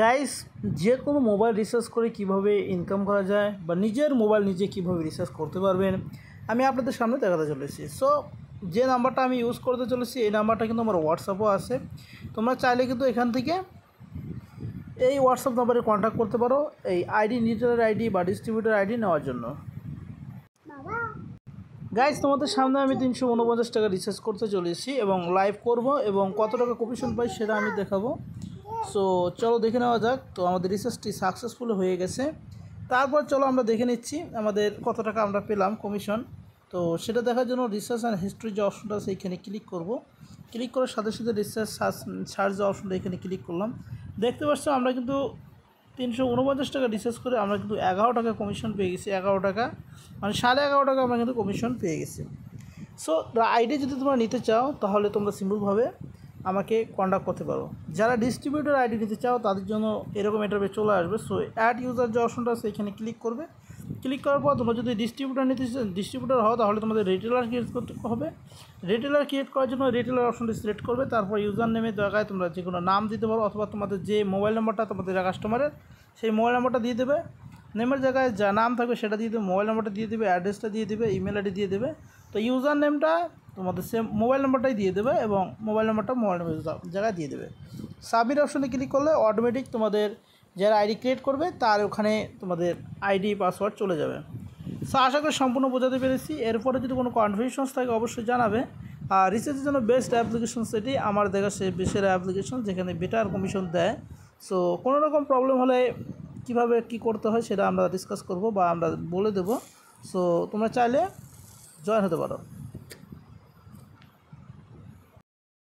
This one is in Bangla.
গাইস, যে কোনো মোবাইল রিচার্জ করে কিভাবে ইনকাম করা যায় বা নিজের মোবাইল নিজে কিভাবে রিচার্জ করতে পারবেন আমি আপনাদের সামনে দেখাতে চলেছি। সো যে নাম্বারটা আমি ইউজ করতে চলেছি এই নাম্বারটা কিন্তু আমার হোয়াটসঅ্যাপও আছে। তোমরা চাইলে কিন্তু এখান থেকে এই হোয়াটসঅ্যাপ নাম্বারে কন্ট্যাক্ট করতে পারো এই আইডি, রিটেলার আইডি বা ডিস্ট্রিবিউটার আইডি নেওয়ার জন্য। গাইস, তোমাদের সামনে আমি 349 টাকা রিচার্জ করতে চলেছি এবং লাইভ করব এবং কত টাকা কমিশন পাই সেটা আমি দেখাবো। সো চলো দেখে নেওয়া যাক। তো আমাদের রিচার্জটি সাকসেসফুল হয়ে গেছে। তারপর চলো আমরা দেখে নিচ্ছি আমাদের কত টাকা আমরা পেলাম কমিশন। তো সেটা দেখার জন্য রিচার্জ অ্যান্ড হিস্ট্রি যে অপশনটা আছে এখানে ক্লিক করব। ক্লিক করার সাথে সাথে রিচার্জ সার্চ যে অপশনটা এখানে ক্লিক করলাম। দেখতে পাচ্ছ আমরা কিন্তু 349 টাকা রিচার্জ করে আমরা কিন্তু 11 টাকা কমিশন পেয়ে গেছি। 11 টাকা মানে 11.5 টাকা আমরা কিন্তু কমিশন পেয়ে গেছি। সো আইডি যদি তোমরা নিতে চাও তাহলে তোমরা সিম্পলভাবে আমাকে কন্ট্যাক্ট করতে পারো। যারা ডিস্ট্রিবিউটার আইডি নিতে চাও তাদের জন্য এরকম ইন্টারফেস চলে আসবে। সো অ্যাড ইউজার যে অপশনটা আছে এখানে ক্লিক করবে। ক্লিক করার পর তোমরা যদি ডিস্ট্রিবিউটার হও তাহলে তোমাদের রিটেলার ক্রিয়েট করতে হবে। রিটেলার ক্রিয়েট করার জন্য রিটেলার অপশনটি সিলেক্ট করবে। তারপর ইউজার নেমের জায়গায় তোমরা যে কোনো নাম দিতে পারো অথবা তোমাদের যে মোবাইল নাম্বারটা তোমাদের কাস্টমারের সেই মোবাইল নাম্বারটা দিয়ে দেবে। নেমের জায়গায় যা নাম থাকবে সেটা দিয়ে দেবে, মোবাইল নাম্বারটা দিয়ে দেবে, অ্যাড্রেসটা দিয়ে দেবে, ইমেল আইডি দিয়ে দেবে। তো ইউজার নেমটা তোমাদের সেম মোবাইল নাম্বারটাই দিয়ে দেবে এবং মোবাইল নাম্বারটা মোবাইল নাম্বার জায়গায় দিয়ে দেবে। সাবমিট অপশনে ক্লিক করলে অটোমেটিক তোমাদের যারা আইডি ক্রিয়েট করবে তার ওখানে তোমাদের আইডি পাসওয়ার্ড চলে যাবে। সো আশা করি সম্পূর্ণ বোঝাতে পেরেছি। এরপরে যদি কোনো কনফিউশনস থাকে অবশ্যই জানাবে। আর রিচার্জের জন্য বেস্ট অ্যাপ্লিকেশন সেটি আমার দেখা সে বেশির অ্যাপ্লিকেশন যেখানে বেটার কমিশন দেয়। সো কোনো রকম প্রবলেম হলে কীভাবে কী করতে হয় সেটা আমরা ডিসকাস করব বা আমরা বলে দেবো। সো তোমরা চাইলে জয়েন হতে পারো।